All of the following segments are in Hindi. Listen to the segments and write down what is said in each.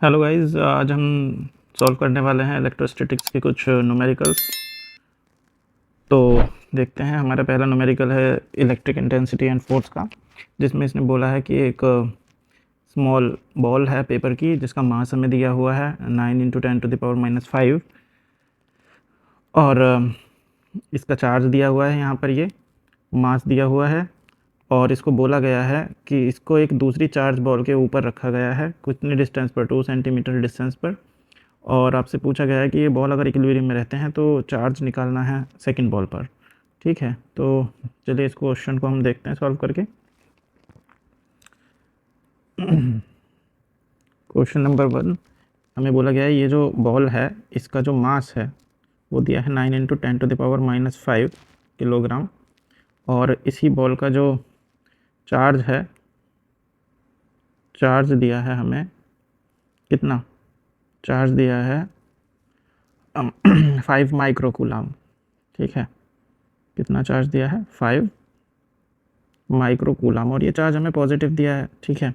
हेलो गाइस, आज हम सॉल्व करने वाले हैं इलेक्ट्रोस्टैटिक्स के कुछ न्यूमेरिकल्स। तो देखते हैं, हमारा पहला न्यूमेरिकल है इलेक्ट्रिक इंटेंसिटी एंड फोर्स का, जिसमें इसने बोला है कि एक स्मॉल बॉल है पेपर की जिसका मास हमें दिया हुआ है 9 × 10⁻⁻5 और इसका चार्ज दिया हुआ है, यहाँ पर ये मास दिया हुआ है और इसको बोला गया है कि इसको एक दूसरी चार्ज बॉल के ऊपर रखा गया है कितनी डिस्टेंस पर, 2 सेंटीमीटर डिस्टेंस पर। और आपसे पूछा गया है कि ये बॉल अगर इक्विलिब्रियम में रहते हैं तो चार्ज निकालना है सेकंड बॉल पर। ठीक है, तो चलिए इस क्वेश्चन को हम देखते हैं सॉल्व करके। क्वेश्चन नंबर 1, हमें बोला गया है ये जो बॉल है इसका जो मास है वो दिया है 9 × 10⁻⁵ किलोग्राम और इसी बॉल का जो चार्ज है, चार्ज दिया है हमें कितना, चार्ज दिया है 5 माइक्रोकूलम। ठीक है, कितना चार्ज दिया है, 5 माइक्रोकूलम और ये चार्ज हमें पॉजिटिव दिया है। ठीक है,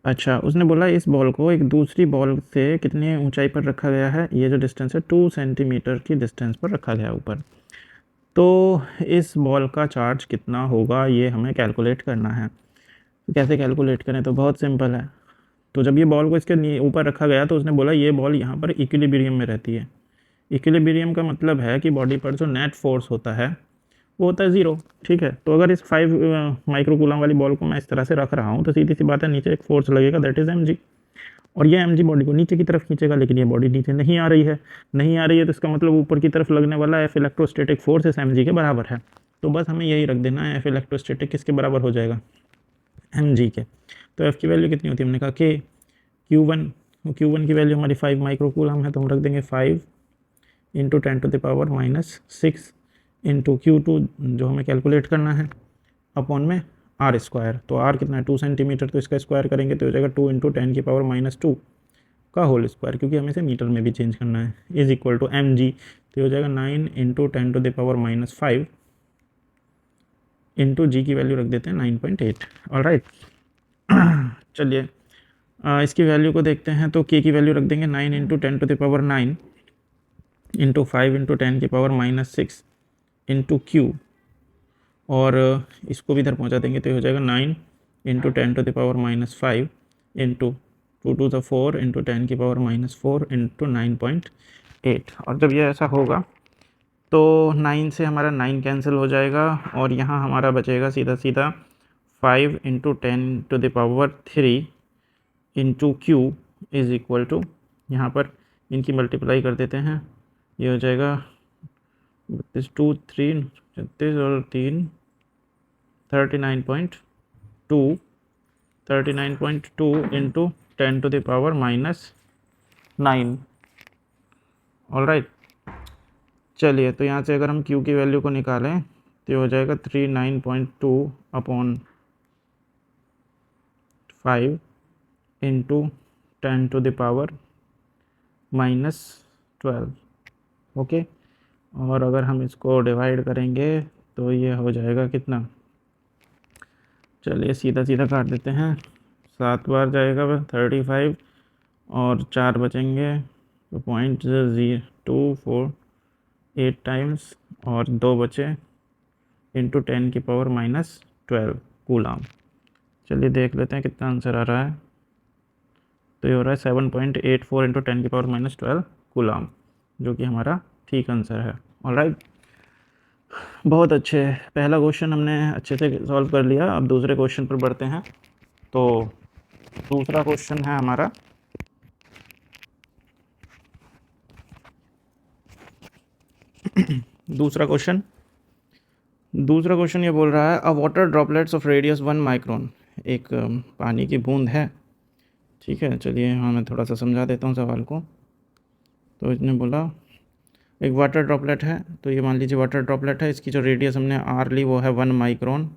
अच्छा उसने बोला इस बॉल को एक दूसरी बॉल से कितनी ऊंचाई पर रखा गया है, ये जो डिस्टेंस है 2 सेंटीमीटर की डिस्टेंस पर रखा गया ऊपर। तो इस बॉल का चार्ज कितना होगा ये हमें कैलकुलेट करना है। तो कैसे कैलकुलेट करें, तो बहुत सिंपल है। तो जब ये बॉल को इसके ऊपर रखा गया तो उसने बोला ये बॉल यहाँ पर इक्विलिब्रियम में रहती है। इक्विलिब्रियम का मतलब है कि बॉडी पर जो नेट फोर्स होता है वो होता है 0। ठीक है, तो अगर इस 5 माइक्रोकूलम वाली बॉल को मैं इस तरह से रख रहा हूँ तो सीधी सी बात है नीचे एक फोर्स लगेगा, दैट इज़ mg, और ये mg बॉडी को नीचे की तरफ खींचेगा, लेकिन ये बॉडी नीचे नहीं आ रही है। नहीं आ रही है तो इसका मतलब ऊपर की तरफ लगने वाला एफ इलेक्ट्रोस्टैटिक फोर्स इस mg के बराबर है। तो बस हमें यही रख देना है, एफ इलेक्ट्रोस्टैटिक किसके बराबर हो जाएगा, mg के। तो एफ की वैल्यू कितनी होती है, हमने कहा कि Q1 की वैल्यू हमारी 5 माइक्रोकूलम है, तो हम रख देंगे 5 × 10⁻⁻6 इंटू Q2 जो हमें कैलकुलेट करना है अपॉन में r²। तो r कितना है, 2 सेंटीमीटर, तो इसका स्क्वायर करेंगे तो हो जाएगा 2 × 10⁻⁻2 का होल स्क्वायर, क्योंकि हमें इसे मीटर में भी चेंज करना है, इज इक्वल टू mg। तो हो जाएगा 9 × 10⁻⁻5 इंटू जी की वैल्यू रख देते हैं 9.8। ऑलराइट, चलिए इसकी वैल्यू को देखते हैं। तो k की वैल्यू रख देंगे 9 × 10⁹ इंटू 5 × 10⁻⁻6 इंटू Q, और इसको भी इधर पहुंचा देंगे तो हो जाएगा 9 × 10⁻⁻5 into 2 to the 4 into 10⁻⁻4 into 9.8। और जब ये ऐसा होगा तो 9 से हमारा 9 कैंसिल हो जाएगा और यहाँ हमारा बचेगा सीधा सीधा 5 × 10⁻³ into Q is equal to, यहाँ पर इनकी मल्टीप्लाई कर देते हैं, ये हो जाएगा 32 2 3 36 और 3 39.2 इंटू 10⁻⁻9। ऑलराइट, चलिए तो यहाँ से अगर हम Q की वैल्यू को निकालें तो हो जाएगा 39.2 अपॉन 5 इंटू 10⁻⁻12। ओके, और अगर हम इसको डिवाइड करेंगे तो ये हो जाएगा कितना, चलिए सीधा सीधा काट देते हैं, 7 बार जाएगा 35 और 4 बचेंगे तो 0.0248 टाइम्स और 2 बचे इंटू 10⁻⁻12 कूलम। चलिए देख लेते हैं कितना आंसर आ रहा है। तो ये हो रहा है 7.84 इंटू 10⁻⁻12 कूलम, जो कि हमारा ठीक आंसर है। ऑलराइट, बहुत अच्छे, पहला क्वेश्चन हमने अच्छे से सॉल्व कर लिया। अब दूसरे क्वेश्चन पर बढ़ते हैं। तो दूसरा क्वेश्चन है हमारा दूसरा क्वेश्चन ये बोल रहा है अ water droplets of radius 1 micron, एक पानी की बूंद है। ठीक है, चलिए हाँ मैं थोड़ा सा समझा देता हूँ सवाल को। तो इसने बोला एक वाटर ड्रॉपलेट है, तो ये मान लीजिए वाटर ड्रॉपलेट है, इसकी जो रेडियस हमने आर ली वो है 1 माइक्रोन।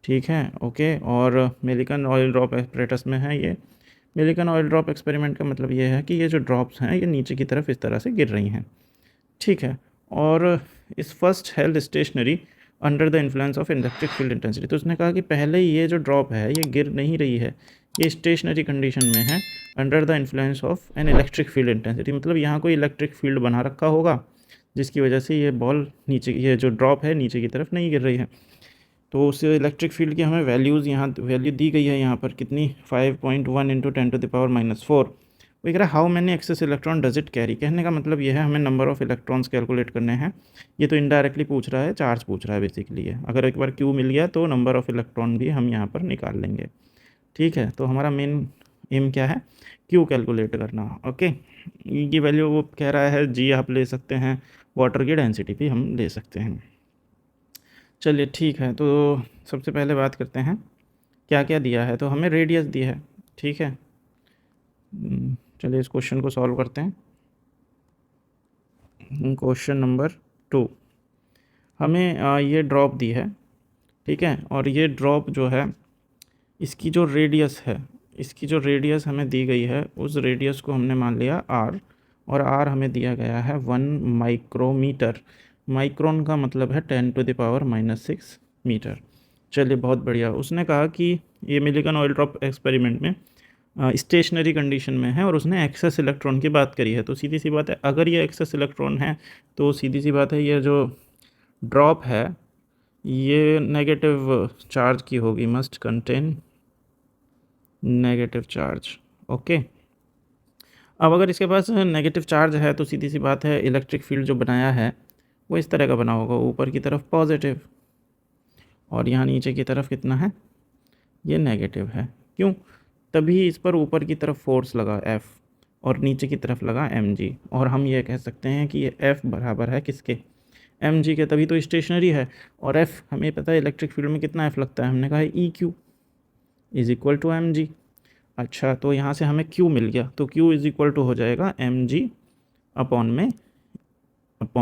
ठीक है, ओके, और मिलिकन ऑयल ड्रॉप एपरेटस में है ये। मिलिकन ऑयल ड्रॉप एक्सपेरिमेंट का मतलब ये है कि ये जो ड्रॉप्स हैं ये नीचे की तरफ इस तरह से गिर रही हैं। ठीक है, और इस first held stationary under the influence of electric field intensity. तो उसने कहा कि पहले ये जो ड्रॉप है ये गिर नहीं रही है, ये स्टेशनरी कंडीशन में है under the influence of an electric field intensity, मतलब यहाँ कोई इलेक्ट्रिक फील्ड बना रखा होगा जिसकी वजह से ये बॉल नीचे, ये जो ड्रॉप है नीचे की तरफ नहीं गिर रही है। तो उस इलेक्ट्रिक फील्ड की हमें वैल्यूज़ यहाँ वैल्यू दी गई है यहाँ पर कितनी, 5.1 इंटू 10⁻⁻⁴। वो कह रहा है how many excess electron does it carry. कहने का मतलब ये है हमें नंबर ऑफ़ इलेक्ट्रॉन्स कैलकुलेट करने हैं। ये तो इनडायरेक्टली पूछ रहा है, चार्ज पूछ रहा है बेसिकली है। अगर एक बार क्यू मिल गया तो नंबर ऑफ़ इलेक्ट्रॉन भी हम यहाँ पर निकाल लेंगे। ठीक है, तो हमारा मेन एम क्या है, क्यू कैलकुलेट करना। ओके, ई की वैल्यू वो कह रहा है जी आप ले सकते हैं, वाटर की डेंसिटी भी हम ले सकते हैं। चलिए ठीक है, तो सबसे पहले बात करते हैं क्या क्या दिया है। तो हमें रेडियस दी है, ठीक है। चलिए इस क्वेश्चन को सॉल्व करते हैं। क्वेश्चन नंबर 2, हमें ये ड्रॉप दी है, ठीक है। और ये ड्रॉप जो है इसकी जो रेडियस है, इसकी जो रेडियस हमें दी गई है उस रेडियस को हमने मान लिया आर, और आर हमें दिया गया है 1 माइक्रोमीटर। माइक्रोन का मतलब है 10⁻⁻⁶ मीटर। चलिए बहुत बढ़िया। उसने कहा कि ये मिलिकन ऑयल ड्रॉप एक्सपेरिमेंट में स्टेशनरी कंडीशन में है और उसने एक्सेस इलेक्ट्रॉन की बात करी है। तो सीधी सी बात है, अगर ये एक्सेस इलेक्ट्रॉन है तो सीधी सी बात है ये जो ड्रॉप है ये नेगेटिव चार्ज की होगी, must contain negative charge. Okay, अब अगर इसके पास नेगेटिव चार्ज है तो सीधी सी बात है इलेक्ट्रिक फील्ड जो बनाया है वो इस तरह का बना होगा, ऊपर की तरफ पॉजिटिव और यहाँ नीचे की तरफ कितना है, ये नेगेटिव है। क्यों, तभी इस पर ऊपर की तरफ फोर्स लगा F और नीचे की तरफ लगा mg, और हम ये कह सकते हैं कि ये F बराबर है किसके, mg के, तभी तो स्टेशनरी है। और F हमें पता है इलेक्ट्रिक फील्ड में कितना F लगता है, हमने कहा है EQ is equal to mg। अच्छा, तो यहाँ से हमें Q मिल गया, तो Q इज़ इक्वल टू हो जाएगा mg अपॉन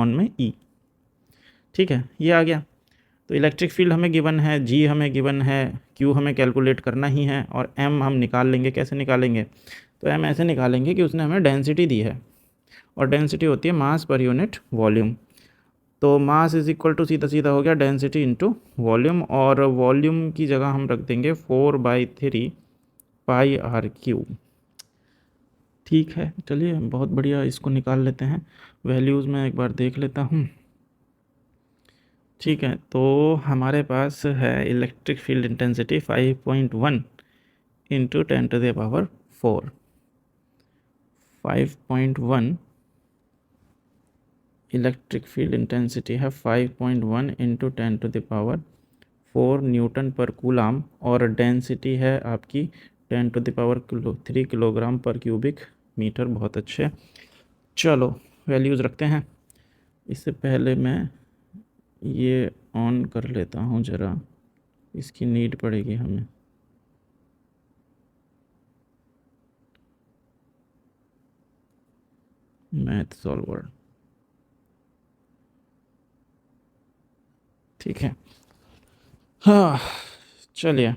में E। ठीक है, ये आ गया। तो इलेक्ट्रिक फील्ड हमें गिवन है, G हमें गिवन है, Q हमें कैलकुलेट करना ही है, और M हम निकाल लेंगे। कैसे निकालेंगे, तो M ऐसे निकालेंगे कि उसने हमें डेंसिटी दी है, और डेंसिटी होती है मास पर यूनिट वॉल्यूम। तो मास इज़ इक्वल टू सीधा सीधा हो गया डेंसिटी इंटू वॉल्यूम, और वॉल्यूम की जगह हम रख देंगे 4/3 पाई आर क्यूब। ठीक है, चलिए बहुत बढ़िया, इसको निकाल लेते हैं। वैल्यूज़ में एक बार देख लेता हूँ। ठीक है, तो हमारे पास है electric field intensity 5.1 into 10⁻⁴। 5.1 electric field intensity है 5.1 इंटू 10⁻⁴ न्यूटन पर कूलाम, और डेंसिटी है आपकी 10⁻³ किलोग्राम पर क्यूबिक मीटर। बहुत अच्छे, चलो वैल्यूज़ रखते हैं। इससे पहले मैं ये ऑन कर लेता हूँ ज़रा, इसकी नीड पड़ेगी हमें। मैथ सॉल्वर, ठीक है। हाँ, चलिए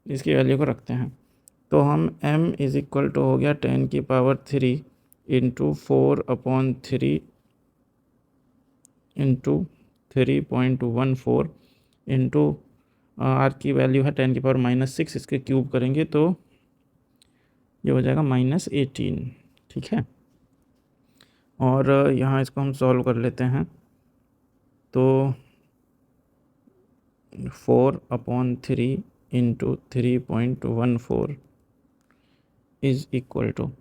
इसकी वैल्यू को रखते हैं। तो हम m इज़ इक्वल टू हो गया 10⁻³ इंटू 4/3 इंटू 3.14 इंटू आर की वैल्यू है 10⁻⁻⁶, इसके क्यूब करेंगे तो ये हो जाएगा -18। ठीक है, और यहाँ इसको हम सॉल्व कर लेते हैं। तो 4/3 इंटू 3.14 इज़ इक्वल टू,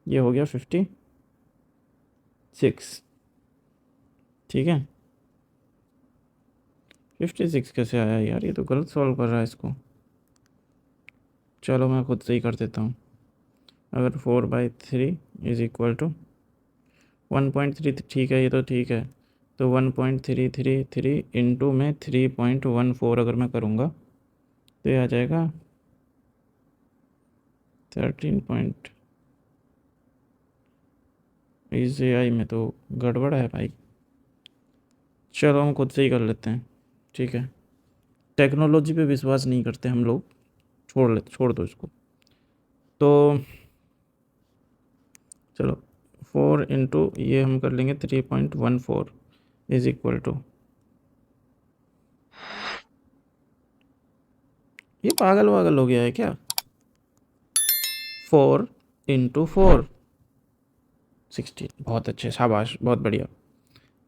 ये हो गया 56। ठीक है, 56 कैसे आया यार, ये तो गलत सॉल्व कर रहा है इसको। चलो मैं खुद से ही कर देता हूँ। अगर 4/3 इज़ इक्वल टू 1.3, ठीक है, ये तो ठीक है। तो 1.333 इंटू में 3.14 अगर मैं करूँगा तो ये आ जाएगा 13 इसे आई में तो गड़बड़ है भाई। चलो हम खुद से ही कर लेते हैं, ठीक है। टेक्नोलॉजी पे विश्वास नहीं करते हम लोग, छोड़ दो इसको। तो चलो 4 इंटू ये हम कर लेंगे 3.14 इज़ इक्वल टू, ये पागल वागल हो गया है क्या। 4 इंटू 4 16, बहुत अच्छे, शाबाश, बहुत बढ़िया,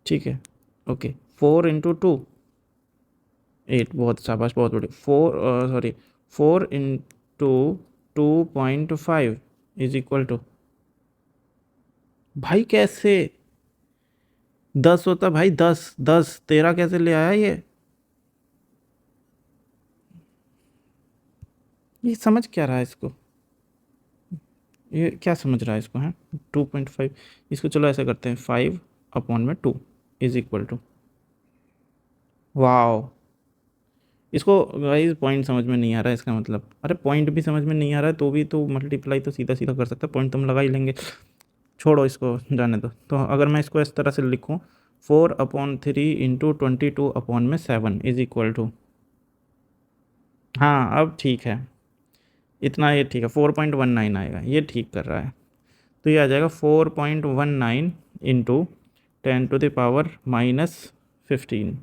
ठीक है। ओके, 4 इंटू 2 8, बहुत शाबाश, बहुत बढ़िया। 4 इंटू 2.5 इज इक्वल टू, भाई कैसे 10 होता भाई, 10 10 13 कैसे ले आया ये समझ क्या रहा है इसको, ये क्या समझ रहा है इसको, है 2.5, इसको चलो ऐसा करते हैं 5 अपॉन में 2 इज इक्वल टू, वाओ। इसको गाइस पॉइंट समझ में नहीं आ रहा है, इसका मतलब, अरे पॉइंट भी समझ में नहीं आ रहा है तो भी तो मल्टीप्लाई तो सीधा सीधा कर सकता है, पॉइंट तो हम लगा ही लेंगे, छोड़ो इसको, जाने दो। तो अगर मैं इसको इस तरह से लिखूं, 4/3 इंटू 22/7 इज इक्वल टू, हाँ अब ठीक है, इतना ये ठीक है, 4.19 आएगा, ये ठीक कर रहा है। तो ये आ जाएगा 4.19 इंटू 10⁻⁻15।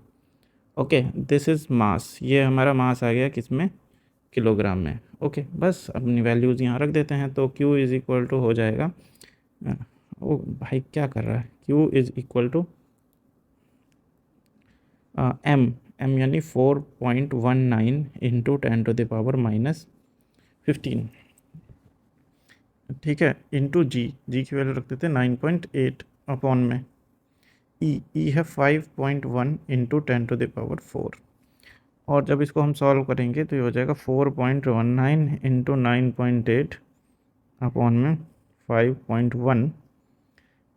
ओके, दिस इज़ मास, ये हमारा मास आ गया किस में, किलोग्राम में। ओके, बस अपनी वैल्यूज़ यहाँ रख देते हैं, तो Q इज़ इक्वल टू हो जाएगा, ओ भाई क्या कर रहा है, Q is equal to M यानी 4.19 इंटू 10⁻⁻15, ठीक है, इंटू जी की वैल्यू रख देते हैं 9.8 अपॉन में ई है 5.1 इंटू 10⁻⁴, और जब इसको हम सॉल्व करेंगे तो ये हो जाएगा 4.19 इंटू 9.8 अपॉन में 5.1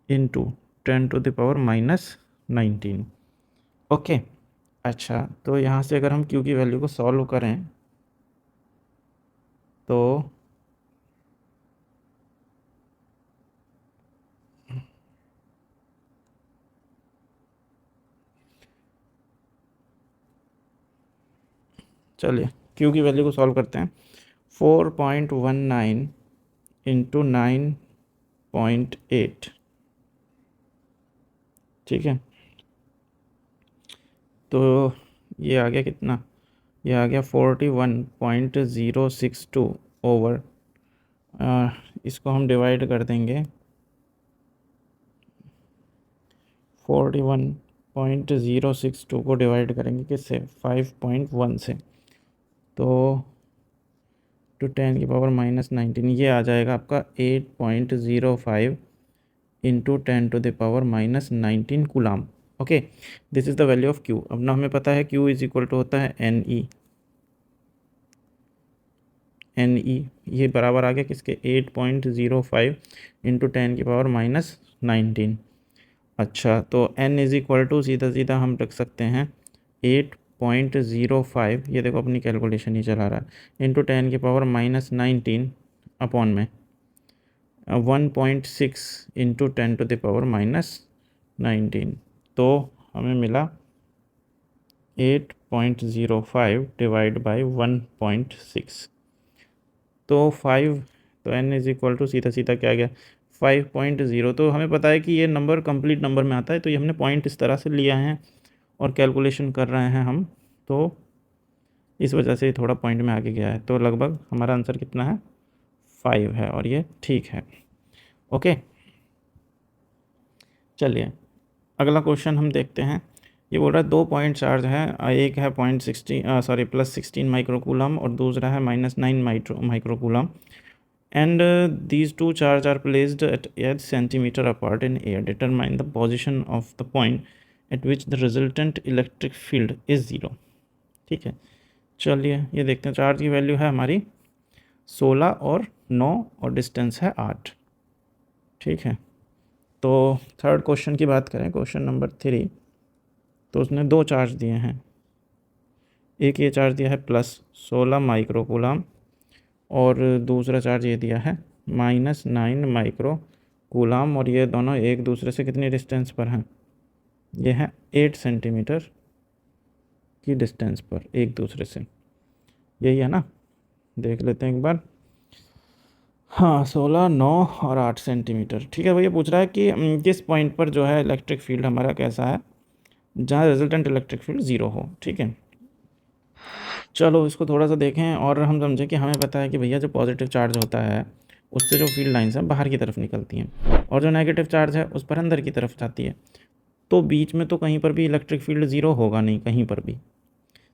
इंटू 10⁻⁻19। ओके, अच्छा, तो यहाँ से अगर हम Q की वैल्यू को सॉल्व करें तो चलिए Q की वैल्यू को सॉल्व करते हैं, 4.19 इंटू 9.8, ठीक है, तो ये आ गया कितना, ये आ गया 41.062 ओवर, इसको हम डिवाइड कर देंगे 41.062 को डिवाइड करेंगे किससे, 5.1 से, तो टू 10⁻⁻19, ये आ जाएगा आपका 8.05 into 10⁻⁻19 coulomb. Okay, this is the value of Q। अब ना हमें पता है Q इज इक्वल टू होता है NE, ये बराबर आ गया किसके, 8.05 इंटू 10⁻⁻19। अच्छा, तो N इज़ इक्वल टू सीधा सीधा हम रख सकते हैं 8.05, ये देखो अपनी कैलकुलेशन ही चला रहा है, इंटू 10⁻⁻19 अपॉन में 1.6 इंटू 10⁻⁻19, तो हमें मिला 8.05 डिवाइड बाई 1.6, तो 5, तो N इज़ इक्वल टू सीधा सीधा क्या आ गया 5.0। तो हमें पता है कि ये नंबर कंप्लीट नंबर में आता है, तो ये हमने पॉइंट इस तरह से लिया है और कैलकुलेशन कर रहे हैं हम, तो इस वजह से थोड़ा पॉइंट में आगे गया है, तो लगभग हमारा आंसर कितना है 5 है, और ये ठीक है। ओके, चलिए अगला क्वेश्चन हम देखते हैं। ये बोल रहा है 2 पॉइंट चार्ज है, एक है +16 माइक्रोकूलम और दूसरा है -9 microcoulomb, and these two charges are placed at 8 centimeter apart in air. Determine the position of the point at which the resultant electric field is 0। ठीक है, चलिए ये देखते हैं, चार्ज की वैल्यू है हमारी 16 और 9 और डिस्टेंस है 8, ठीक है। तो थर्ड क्वेश्चन की बात करें, क्वेश्चन नंबर 3, तो उसने 2 चार्ज दिए हैं, एक ये चार्ज दिया है +16 माइक्रोकूलम और दूसरा चार्ज ये दिया है -9 माइक्रोकूलम, और ये दोनों एक दूसरे से कितनी डिस्टेंस पर हैं, ये है 8 सेंटीमीटर की डिस्टेंस पर एक दूसरे से, यही है ना, देख लेते हैं एक बार। हाँ, 16, 9 और 8 सेंटीमीटर, ठीक है। भैया पूछ रहा है कि किस पॉइंट पर जो है इलेक्ट्रिक फील्ड हमारा कैसा है, जहाँ रिजल्टेंट इलेक्ट्रिक फील्ड 0 हो, ठीक है। चलो इसको थोड़ा सा देखें और हम समझें कि हमें पता है कि भैया जो पॉजिटिव चार्ज होता है उससे जो फील्ड लाइंस हैं बाहर की तरफ निकलती हैं, और जो नेगेटिव चार्ज है उस पर अंदर की तरफ जाती है। तो बीच में तो कहीं पर भी इलेक्ट्रिक फील्ड ज़ीरो होगा नहीं, कहीं पर भी।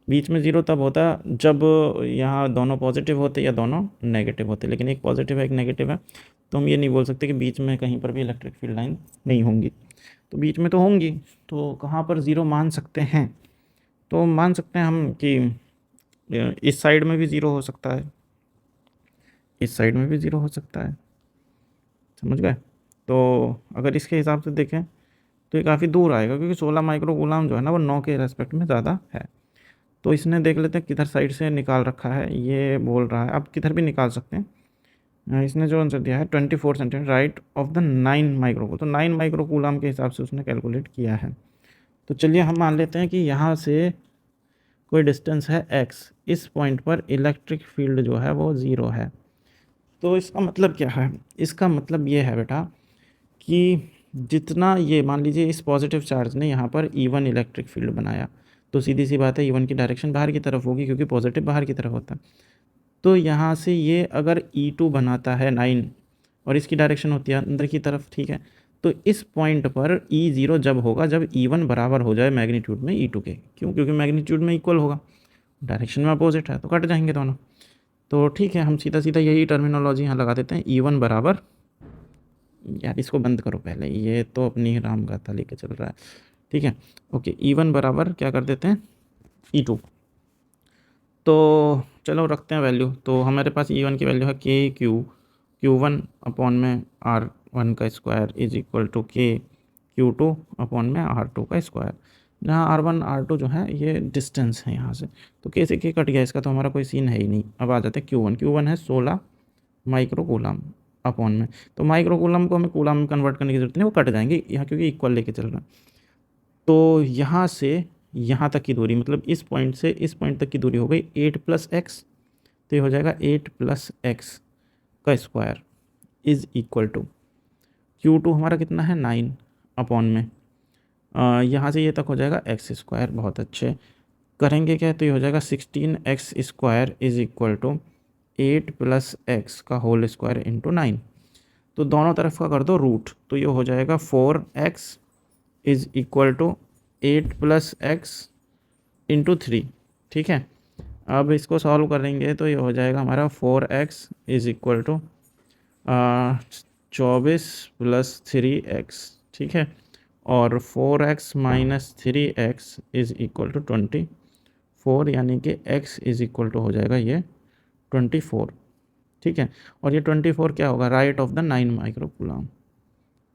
बीच में ज़ीरो तब होता जब यहाँ दोनों पॉजिटिव होते या दोनों नेगेटिव होते, लेकिन एक पॉजिटिव है एक नेगेटिव है, तो हम ये नहीं बोल सकते कि बीच में कहीं पर भी इलेक्ट्रिक फील्ड लाइन नहीं होंगी। तो बीच में तो होंगी, तो कहाँ पर ज़ीरो मान सकते हैं? तो मान सकते हैं हम कि इस साइड में भी ज़ीरो हो सकता है, इस साइड में भी ज़ीरो हो सकता है, समझ गए? तो अगर इसके हिसाब से देखें तो ये काफ़ी दूर आएगा, क्योंकि 16 माइक्रो कूलम जो है ना वो 9 के रेस्पेक्ट में ज़्यादा है। तो इसने देख लेते हैं किधर साइड से निकाल रखा है, ये बोल रहा है, आप किधर भी निकाल सकते हैं। इसने जो आंसर दिया है 24 centimetre right of the 9 micro, तो 9 माइक्रो कूलम के हिसाब से उसने कैलकुलेट किया है। तो चलिए हम मान लेते हैं कि यहाँ से कोई डिस्टेंस है x, इस पॉइंट पर इलेक्ट्रिक फील्ड जो है वो ज़ीरो है। तो इसका मतलब क्या है? इसका मतलब ये है बेटा कि जितना ये मान लीजिए इस पॉजिटिव चार्ज ने यहाँ पर E1 इलेक्ट्रिक फील्ड बनाया, तो सीधी सी बात है E1 की डायरेक्शन बाहर की तरफ होगी, क्योंकि पॉजिटिव बाहर की तरफ होता है। तो यहाँ से ये अगर E2 बनाता है 9 और इसकी डायरेक्शन होती है अंदर की तरफ, ठीक है, तो इस पॉइंट पर E0 जब होगा जब E1 बराबर हो जाए मैग्नीट्यूड में E2 के। क्यों? क्योंकि मैग्नीट्यूड में इक्वल होगा, डायरेक्शन में अपोजिट है, तो कट जाएंगे दोनों। तो ठीक है, हम सीधा सीधा यही टर्मिनोलॉजी यहाँ लगा देते हैं, E1 बराबर, यार इसको बंद करो पहले, ये तो अपनी राम गाथा लेके चल रहा है, ठीक है। ओके, E1 बराबर क्या कर देते हैं E2। तो चलो रखते हैं वैल्यू, तो हमारे पास E1 की वैल्यू है Q1 अपॉन में R1 का square is equal to Q2 upon में R2 का स्क्वायर, जहाँ R1 R2 जो है ये डिस्टेंस है यहाँ से, तो K से K कट गया, इसका तो हमारा कोई सीन है ही नहीं। अब आ जाते हैं Q1 है 16 माइक्रो कूलम अपॉन में, तो माइक्रो कूलम को हमें कूलम में कन्वर्ट करने की जरूरत नहीं, वो कट जाएंगे यहाँ क्योंकि इक्वल लेके चल रहा है। तो यहाँ से यहाँ तक की दूरी, मतलब इस पॉइंट से इस पॉइंट तक की दूरी हो गई 8 + x, तो ये हो जाएगा 8 + x का square is equal to Q2 हमारा कितना है 9 अपॉन में यहाँ से ये तक हो जाएगा x स्क्वायर। बहुत अच्छे, करेंगे क्या, तो ये हो जाएगा 16x square is equal to 8 + x का होल स्क्वायर इंटू 9। तो दोनों तरफ का कर दो रूट, तो ये हो जाएगा 4x is equal to 8 + x into 3, ठीक है। अब इसको सॉल्व करेंगे तो ये हो जाएगा हमारा 4x is equal to 24 + 3x, ठीक है, और 4x - 3x is equal to 24, यानी कि x इज़ इक्वल टू हो जाएगा ये 24, ठीक है। और ये 24 क्या होगा, right of the 9 micro coulomb,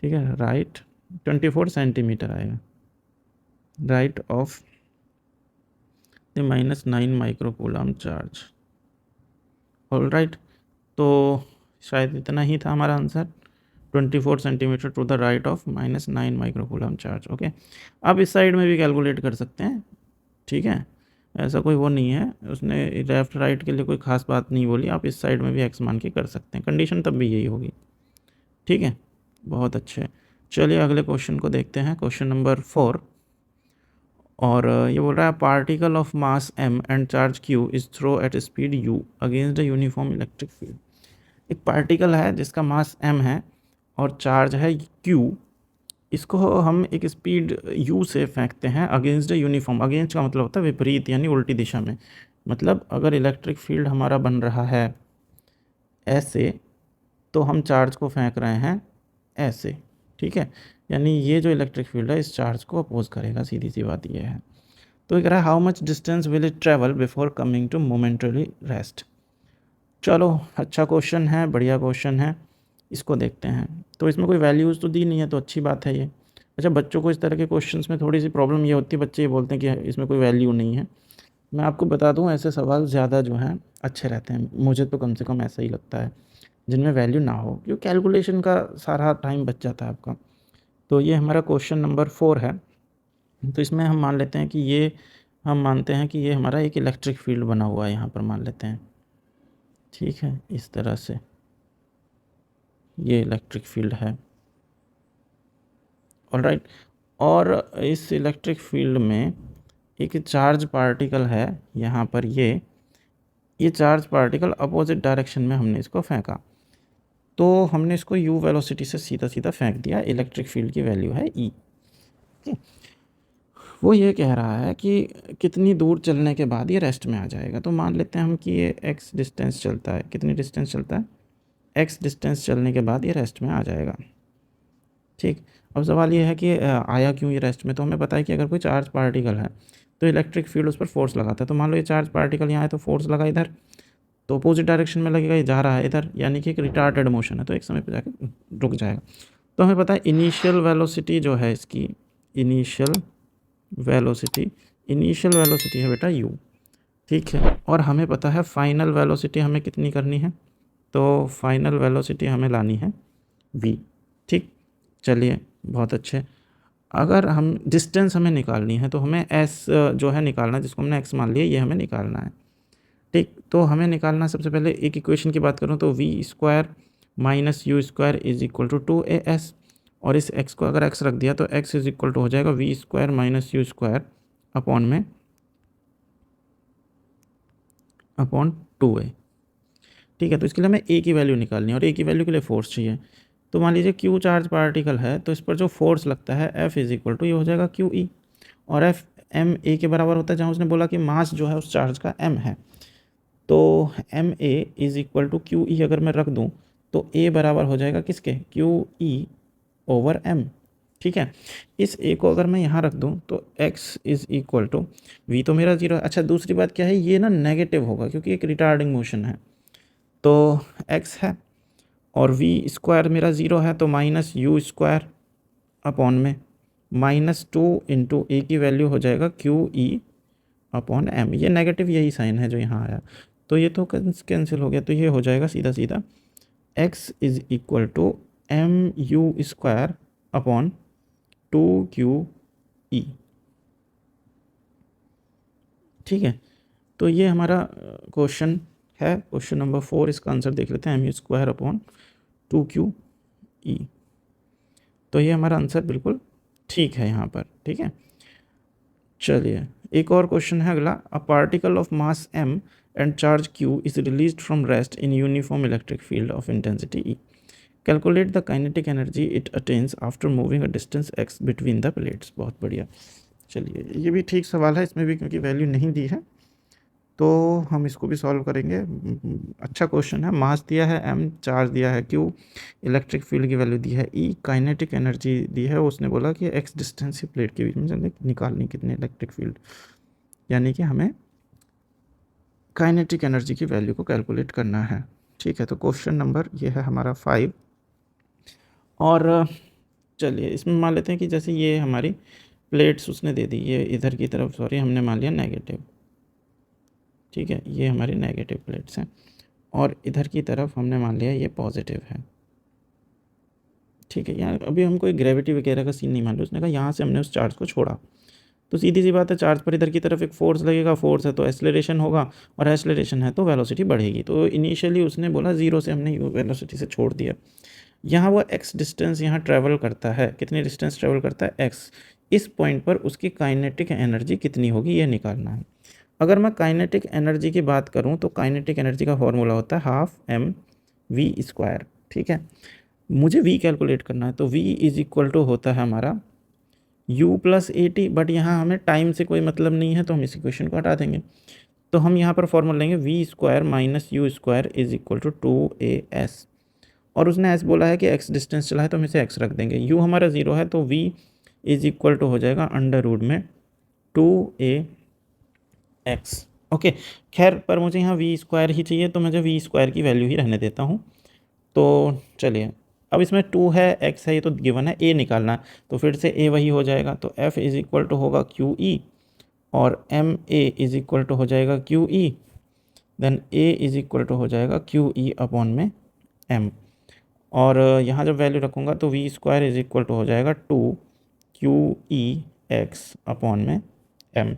ठीक है, राइट 24 सेंटीमीटर आएगा, right of the -9 micro coulomb charge. All right, तो शायद इतना ही था हमारा answer, 24 centimetre to the right of -9 micro coulomb charge. Okay, अब इस साइड में भी कैलकुलेट कर सकते हैं, ठीक है, ऐसा कोई वो नहीं है, उसने लेफ़्ट राइट के लिए कोई ख़ास बात नहीं बोली, आप इस साइड में भी एक्स मान के कर सकते हैं, कंडीशन तब भी यही होगी, ठीक है। बहुत अच्छे, चलिए अगले क्वेश्चन को देखते हैं, क्वेश्चन नंबर 4। और ये बोल रहा है particle of mass m and charge q is throw at speed u against the uniform electric field. एक पार्टिकल है जिसका मास m है और चार्ज है q, इसको हम एक स्पीड u से फेंकते हैं अगेंस्ट द यूनिफॉर्म। अगेंस्ट का मतलब होता है विपरीत, यानी उल्टी दिशा में, मतलब अगर इलेक्ट्रिक फील्ड हमारा बन रहा है ऐसे, तो हम चार्ज को फेंक रहे हैं ऐसे, ठीक है, यानी ये जो इलेक्ट्रिक फील्ड है इस चार्ज को अपोज करेगा, सीधी सी बात ये है। तो कह रहा है how much distance will it travel before coming to momentary rest. चलो अच्छा क्वेश्चन है, बढ़िया क्वेश्चन है, इसको देखते हैं। तो इसमें कोई वैल्यूज़ तो दी नहीं है, तो अच्छी बात है ये। अच्छा, बच्चों को इस तरह के क्वेश्चंस में थोड़ी सी प्रॉब्लम ये होती है, बच्चे ये बोलते हैं कि इसमें कोई वैल्यू नहीं है। मैं आपको बता दूं, ऐसे सवाल ज़्यादा जो हैं अच्छे रहते हैं, मुझे तो कम से कम ऐसा ही लगता है, जिनमें वैल्यू ना हो, क्योंकि कैलकुलेशन का सारा टाइम बच जाता है आपका। तो ये हमारा क्वेश्चन नंबर 4 है। तो इसमें हम मान लेते हैं कि ये, हम मानते हैं कि ये हमारा एक इलेक्ट्रिक फील्ड बना हुआ है, यहाँ पर मान लेते हैं, ठीक है, इस तरह से ये इलेक्ट्रिक फील्ड है। ऑलराइट, और इस इलेक्ट्रिक फील्ड में एक चार्ज पार्टिकल है यहाँ पर, ये चार्ज पार्टिकल अपोजिट डायरेक्शन में हमने इसको फेंका। तो हमने इसको u वेलोसिटी से सीधा सीधा फेंक दिया, इलेक्ट्रिक फील्ड की वैल्यू है E। वो ये कह रहा है कि कितनी दूर चलने के बाद ये रेस्ट में आ जाएगा। तो मान लेते हैं हम कि ये x डिस्टेंस चलता है, कितनी डिस्टेंस चलता है, x डिस्टेंस चलने के बाद ये रेस्ट में आ जाएगा। ठीक, अब सवाल ये है कि आया क्यों ये रेस्ट में। तो हमें पता है कि अगर कोई चार्ज पार्टिकल है तो इलेक्ट्रिक फील्ड उस पर फोर्स लगाता है। तो मान लो ये चार्ज पार्टिकल यहाँ है तो फोर्स लगा इधर, तो अपोजिट डायरेक्शन में लगेगा, ये जा रहा है इधर, यानी कि एक रिटार्टेड मोशन है, तो एक समय पर जाकर रुक जाएगा। तो हमें पता है इनिशियल वेलोसिटी जो है इसकी, इनिशियल वेलोसिटी है बेटा u। ठीक है, और हमें पता है फाइनल वेलोसिटी हमें कितनी करनी है, तो फाइनल वेलोसिटी हमें लानी है v। ठीक, चलिए बहुत अच्छे। अगर हम डिस्टेंस हमें निकालनी है तो हमें s जो है निकालना है, जिसको हमने x मान लिया, ये हमें निकालना है। ठीक, तो हमें निकालना, सबसे पहले एक इक्वेशन की बात करूँ तो v² minus u² is equal to 2as, और इस x को अगर x रख दिया तो x इज इक्वल टू हो जाएगा v² minus u² upon 2a। ठीक है, तो इसके लिए हमें a की वैल्यू निकालनी है और a की वैल्यू के लिए फोर्स चाहिए। तो मान लीजिए q चार्ज पार्टिकल है, तो इस पर जो फोर्स लगता है F इज इक्वल टू ये हो जाएगा QE, और F m a के बराबर होता है, जहाँ उसने बोला कि मास जो है उस चार्ज का m है। तो M A is equal to Q E अगर मैं रख दूँ तो a बराबर हो जाएगा किसके, QE ओवर m। ठीक है, इस a को अगर मैं यहाँ रख दूँ तो x is equal to v, तो मेरा 0 है। अच्छा, दूसरी बात क्या है, ये ना नेगेटिव होगा क्योंकि एक रिटार्डिंग मोशन है, तो x है, और v² मेरा 0 है, तो माइनस u² अपॉन में -2 इंटू a की वैल्यू हो जाएगा QE अपॉन m। ये नेगेटिव यही साइन है जो यहाँ आया, तो ये तो कैंसिल हो गया, तो ये हो जाएगा सीधा सीधा x is equal to mu² upon 2QE। ठीक है, तो ये हमारा क्वेश्चन है, क्वेश्चन नंबर 4। इसका आंसर देख लेते हैं, mu² अपॉन 2QE। तो ये हमारा आंसर बिल्कुल ठीक है यहाँ पर। ठीक है, चलिए एक और क्वेश्चन है अगला। A particle of mass m and charge q is released from rest in uniform electric field of intensity E। Calculate the kinetic energy it attains after moving a distance x between the plates. बहुत बढ़िया, चलिए ये भी ठीक सवाल है, इसमें भी क्योंकि वैल्यू नहीं दी है तो हम इसको भी सॉल्व करेंगे। अच्छा क्वेश्चन है, मास दिया है m, चार्ज दिया है q, इलेक्ट्रिक फील्ड की वैल्यू दी है E, काइनेटिक एनर्जी दी है, उसने बोला कि x डिस्टेंस ही प्लेट के बीच में निकालनी कितनी इलेक्ट्रिक फील्ड, यानी कि हमें काइनेटिक एनर्जी की वैल्यू को कैलकुलेट करना है। ठीक है, तो क्वेश्चन नंबर ये है हमारा 5। और चलिए इसमें मान लेते हैं कि जैसे ये हमारी प्लेट्स उसने दे दी, ये इधर की तरफ, सॉरी हमने मान लिया नेगेटिव। ठीक है, ये हमारी नेगेटिव प्लेट्स हैं, और इधर की तरफ हमने मान लिया ये पॉजिटिव है। ठीक है, यहाँ अभी हम कोई ग्रेविटी वगैरह का सीन नहीं मान रहे, उसने कहा यहाँ से हमने उस चार्ज को छोड़ा, तो सीधी सी बात है, चार्ज पर इधर की तरफ एक फोर्स लगेगा, फोर्स है तो एक्सेलरेशन होगा, और एक्सेलरेशन है तो वेलोसिटी बढ़ेगी। तो इनिशियली उसने बोला 0 से हमने वेलोसिटी से छोड़ दिया। यहाँ वो x डिस्टेंस यहाँ ट्रैवल करता है, कितनी डिस्टेंस ट्रैवल करता है x, इस पॉइंट पर उसकी काइनेटिक एनर्जी कितनी होगी ये निकालना है। अगर मैं काइनेटिक एनर्जी की बात करूँ तो काइनेटिक एनर्जी का फॉर्मूला होता है ½ mv²। ठीक है, मुझे v कैलकुलेट करना है, तो v इज इक्वल टू होता है हमारा u प्लस AT, बट यहाँ हमें टाइम से कोई मतलब नहीं है तो हम इस इक्वेशन को हटा देंगे। तो हम यहाँ पर फॉर्मूला लेंगे v² minus u² is equal to 2as, और उसने s बोला है कि x डिस्टेंस चला है तो हम इसे x रख देंगे। u हमारा 0 है तो v इज इक्वल टू हो जाएगा अंडर रूट में 2ax। ओके, खैर पर मुझे यहाँ v² ही चाहिए, तो मुझे v² की वैल्यू ही रहने देता हूँ। तो चलिए, अब इसमें 2 है, x है, ये तो गिवन है, a निकालना है, तो फिर से a वही हो जाएगा, तो f इज इक्वल टू होगा QE, और ma इज इक्वल टू हो जाएगा QE, then a is equal to हो जाएगा QE अपॉन में m, और यहाँ जब वैल्यू रखूँगा तो v² इज इक्वल टू हो जाएगा 2QEx अपॉन में m।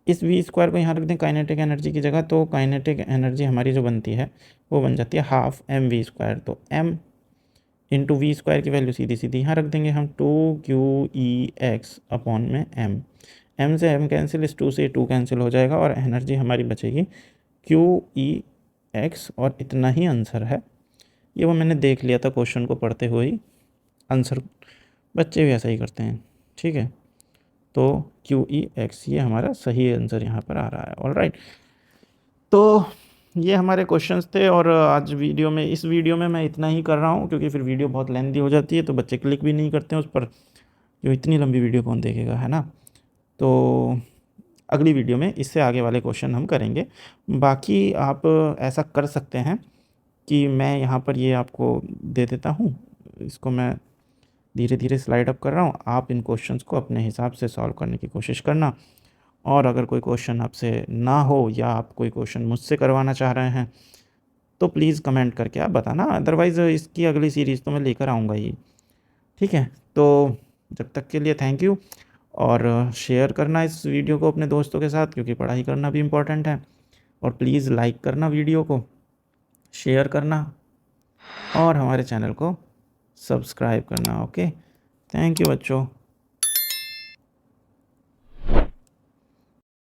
इस v² को यहाँ रख दें काइनेटिक एनर्जी की जगह, तो काइनेटिक एनर्जी हमारी जो बनती है वो बन जाती है ½ mv², तो m इंटू v² की वैल्यू सीधी सीधी यहाँ रख देंगे हम 2QEx अपॉन में m से m कैंसिल, इस 2 से 2 कैंसिल हो जाएगा, और एनर्जी हमारी बचेगी QEx, और इतना ही आंसर है ये वो मैंने देख लिया था क्वेश्चन को पढ़ते हुए ही, आंसर बच्चे भी ऐसा ही करते हैं, ठीक है। तो QEX ये हमारा सही आंसर यहाँ पर आ रहा है। ऑल राइट, तो ये हमारे क्वेश्चंस थे। और आज वीडियो में, इस वीडियो में मैं इतना ही कर रहा हूँ, क्योंकि फिर वीडियो बहुत लेंथी हो जाती है तो बच्चे क्लिक भी नहीं करते हैं उस पर। जो इतनी लंबी वीडियो कौन देखेगा, है ना। तो अगली वीडियो में इससे आगे वाले क्वेश्चन हम करेंगे। बाकी आप ऐसा कर सकते हैं कि मैं यहाँ पर ये आपको दे देता हूँ, इसको मैं धीरे धीरे स्लाइड अप कर रहा हूँ, आप इन क्वेश्चंस को अपने हिसाब से सॉल्व करने की कोशिश करना। और अगर कोई क्वेश्चन आपसे ना हो या आप कोई क्वेश्चन मुझसे करवाना चाह रहे हैं तो प्लीज़ कमेंट करके आप बताना, अदरवाइज़ इसकी अगली सीरीज़ तो मैं लेकर आऊँगा ही, ठीक है। तो जब तक के लिए थैंक यू, और शेयर करना इस वीडियो को अपने दोस्तों के साथ, क्योंकि पढ़ाई करना भी इम्पोर्टेंट है। और प्लीज़ लाइक करना वीडियो को, शेयर करना, और हमारे चैनल को सब्सक्राइब करना। ओके, थैंक यू बच्चों।